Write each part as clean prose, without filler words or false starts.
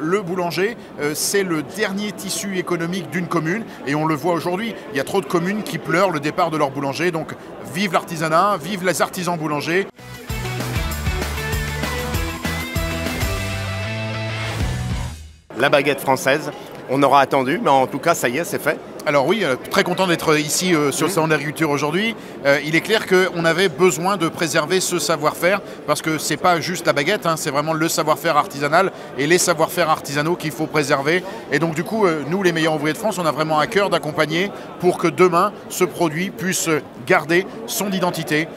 le boulanger, c'est le dernier tissu économique d'une commune, et on le voit aujourd'hui, il y a trop de communes qui pleurent le départ de leur boulanger, donc vive l'artisanat, vive les artisans boulangers. La baguette française, on aura attendu, mais en tout cas, ça y est, c'est fait. Alors oui, très content d'être ici sur le salon d'agriculture aujourd'hui. Il est clair qu'on avait besoin de préserver ce savoir-faire parce que c'est pas juste la baguette, hein, c'est vraiment le savoir-faire artisanal et les savoir-faire artisanaux qu'il faut préserver. Et donc du coup, nous les meilleurs ouvriers de France, on a vraiment à cœur d'accompagner pour que demain, ce produit puisse garder son identité,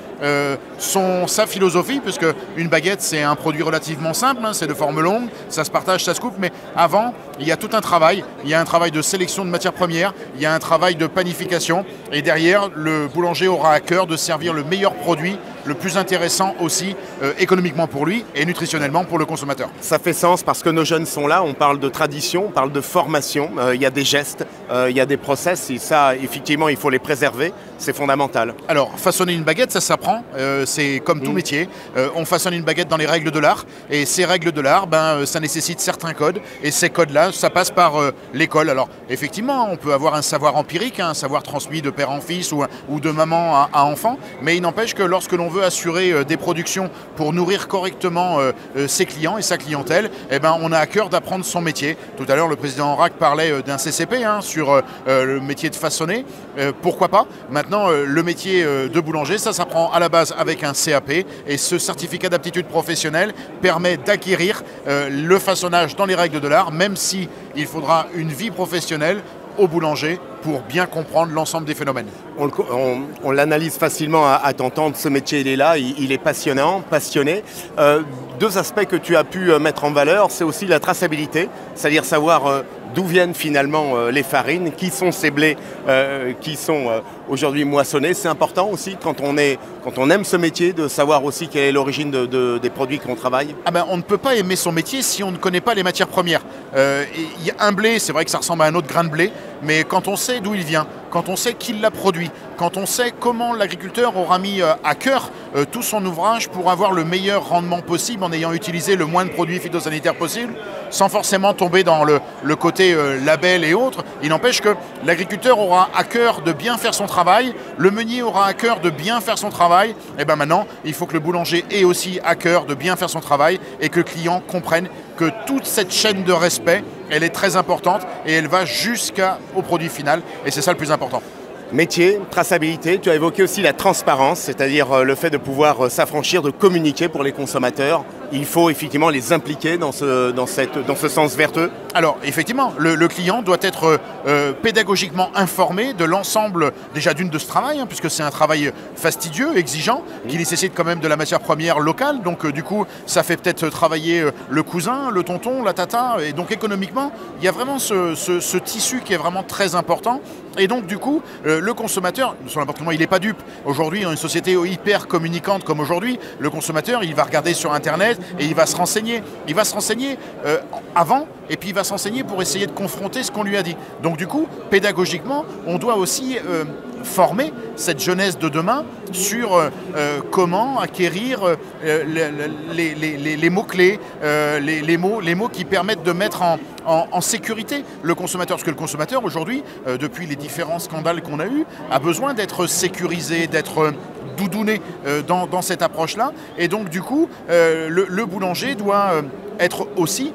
sa philosophie, puisque une baguette c'est un produit relativement simple, hein, c'est de forme longue, ça se partage, ça se coupe, mais avant, il y a tout un travail, il y a un travail de sélection de matières premières, il y a un travail de panification et derrière, le boulanger aura à cœur de servir le meilleur produit, le plus intéressant aussi économiquement pour lui et nutritionnellement pour le consommateur. Ça fait sens parce que nos jeunes sont là, on parle de tradition, on parle de formation, il y a des gestes, il y a des process et ça, effectivement, il faut les préserver, c'est fondamental. Alors, façonner une baguette, ça s'apprend, c'est comme tout métier. On façonne une baguette dans les règles de l'art et ces règles de l'art, ça nécessite certains codes et ces codes-là, ça passe par l'école. Alors, effectivement, on peut avoir un savoir empirique, un savoir transmis de père en fils ou de maman à enfant, mais il n'empêche que lorsque l'on veut assurer des productions pour nourrir correctement ses clients et sa clientèle, on a à cœur d'apprendre son métier. Tout à l'heure, le président Rack parlait d'un CCP sur le métier de façonner. Pourquoi pas? Maintenant, le métier de boulanger, ça s'apprend à la base avec un CAP et ce certificat d'aptitude professionnelle permet d'acquérir le façonnage dans les règles de l'art, même si il faudra une vie professionnelle au boulanger pour bien comprendre l'ensemble des phénomènes. On l'analyse facilement à t'entendre, ce métier il est là, il est passionnant, passionné. Deux aspects que tu as pu mettre en valeur, c'est aussi la traçabilité, c'est-à-dire savoir d'où viennent finalement les farines, qui sont ces blés qui sont aujourd'hui moissonnés. C'est important aussi quand on aime ce métier de savoir aussi quelle est l'origine des produits qu'on travaille. On ne peut pas aimer son métier si on ne connaît pas les matières premières. Y a un blé, c'est vrai que ça ressemble à un autre grain de blé, mais quand on sait d'où il vient, quand on sait qui l'a produit, quand on sait comment l'agriculteur aura mis à cœur tout son ouvrage pour avoir le meilleur rendement possible en ayant utilisé le moins de produits phytosanitaires possible, sans forcément tomber dans le côté label et autres, il n'empêche que l'agriculteur aura à cœur de bien faire son travail, le meunier aura à cœur de bien faire son travail, et maintenant, il faut que le boulanger ait aussi à cœur de bien faire son travail et que le client comprenne que toute cette chaîne de respect, elle est très importante et elle va jusqu'au produit final et c'est ça le plus important. Métier, traçabilité, tu as évoqué aussi la transparence, c'est-à-dire le fait de pouvoir s'affranchir, de communiquer pour les consommateurs. Il faut effectivement les impliquer dans ce sens vertueux. Alors effectivement, le client doit être pédagogiquement informé de l'ensemble déjà de ce travail, puisque c'est un travail fastidieux, exigeant, qui nécessite quand même de la matière première locale. Donc du coup, ça fait peut-être travailler le cousin, le tonton, la tata. Et donc économiquement, il y a vraiment ce tissu qui est vraiment très important. Et donc du coup, le consommateur, sur n'importe comment, il n'est pas dupe. Aujourd'hui, dans une société hyper communicante comme aujourd'hui, le consommateur, il va regarder sur Internet et il va se renseigner. Il va se renseigner avant et puis il va s'enseigner pour essayer de confronter ce qu'on lui a dit. Donc du coup, pédagogiquement, on doit aussi former cette jeunesse de demain sur comment acquérir les mots-clés, les mots qui permettent de mettre en sécurité le consommateur. Parce que le consommateur, aujourd'hui, depuis les différents scandales qu'on a eus, a besoin d'être sécurisé, d'être doudouné dans cette approche-là. Et donc, du coup, le boulanger doit être aussi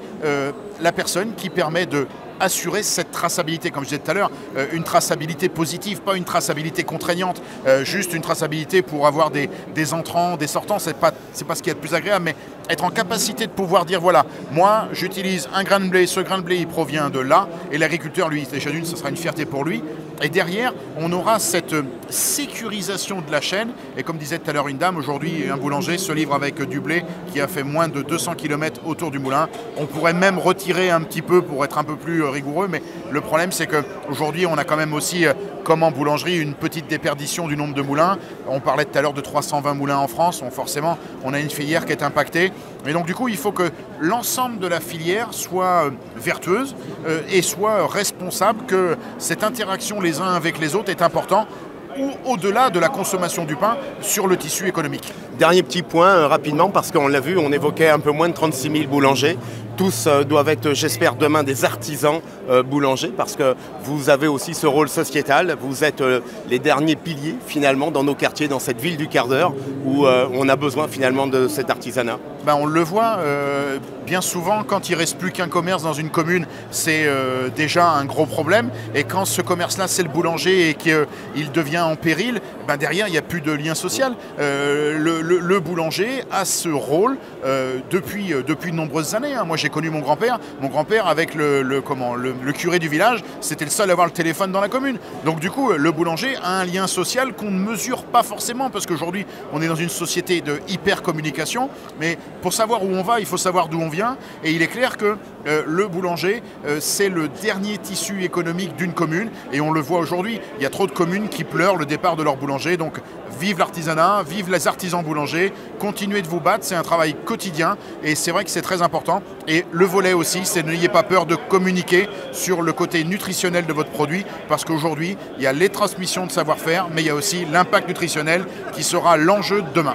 la personne qui permet de assurer cette traçabilité, comme je disais tout à l'heure, une traçabilité positive, pas une traçabilité contraignante, juste une traçabilité pour avoir des entrants, des sortants, c'est pas ce qu'il y a de plus agréable, mais être en capacité de pouvoir dire, voilà, moi j'utilise un grain de blé, ce grain de blé il provient de là, et l'agriculteur, lui, déjà d'une, ce sera une fierté pour lui, et derrière, on aura cette sécurisation de la chaîne, et comme disait tout à l'heure une dame, aujourd'hui un boulanger se livre avec du blé qui a fait moins de 200 km autour du moulin, on pourrait même retirer un petit peu pour être un peu plus rigoureux, mais le problème c'est qu'aujourd'hui on a quand même aussi, comme en boulangerie, une petite déperdition du nombre de moulins. On parlait tout à l'heure de 320 moulins en France, donc forcément on a une filière qui est impactée. Et donc du coup il faut que l'ensemble de la filière soit vertueuse et soit responsable, que cette interaction les uns avec les autres est importante, ou au-delà de la consommation du pain sur le tissu économique. Dernier petit point rapidement, parce qu'on l'a vu, on évoquait un peu moins de 36 000 boulangers. tous doivent être, j'espère, demain des artisans boulangers, parce que vous avez aussi ce rôle sociétal. Vous êtes les derniers piliers, finalement, dans nos quartiers, dans cette ville du quart d'heure, où on a besoin, finalement, de cet artisanat. Ben, on le voit bien souvent, quand il ne reste plus qu'un commerce dans une commune, c'est déjà un gros problème. Et quand ce commerce-là, c'est le boulanger et qu'il devient en péril, ben derrière, il n'y a plus de lien social. Le boulanger a ce rôle depuis de nombreuses années. Hein. Moi, j'ai connu mon grand-père. Mon grand-père, avec le curé du village, c'était le seul à avoir le téléphone dans la commune. Donc du coup, le boulanger a un lien social qu'on ne mesure pas forcément, parce qu'aujourd'hui, on est dans une société de hyper-communication. Mais pour savoir où on va, il faut savoir d'où on vient. Et il est clair que le boulanger, c'est le dernier tissu économique d'une commune. Et on le voit aujourd'hui, il y a trop de communes qui pleurent le départ de leur boulanger. Donc vive l'artisanat, vive les artisans boulangers, continuez de vous battre, c'est un travail quotidien. Et c'est vrai que c'est très important. Et le volet aussi, c'est n'ayez pas peur de communiquer sur le côté nutritionnel de votre produit, parce qu'aujourd'hui, il y a les transmissions de savoir-faire, mais il y a aussi l'impact nutritionnel qui sera l'enjeu de demain.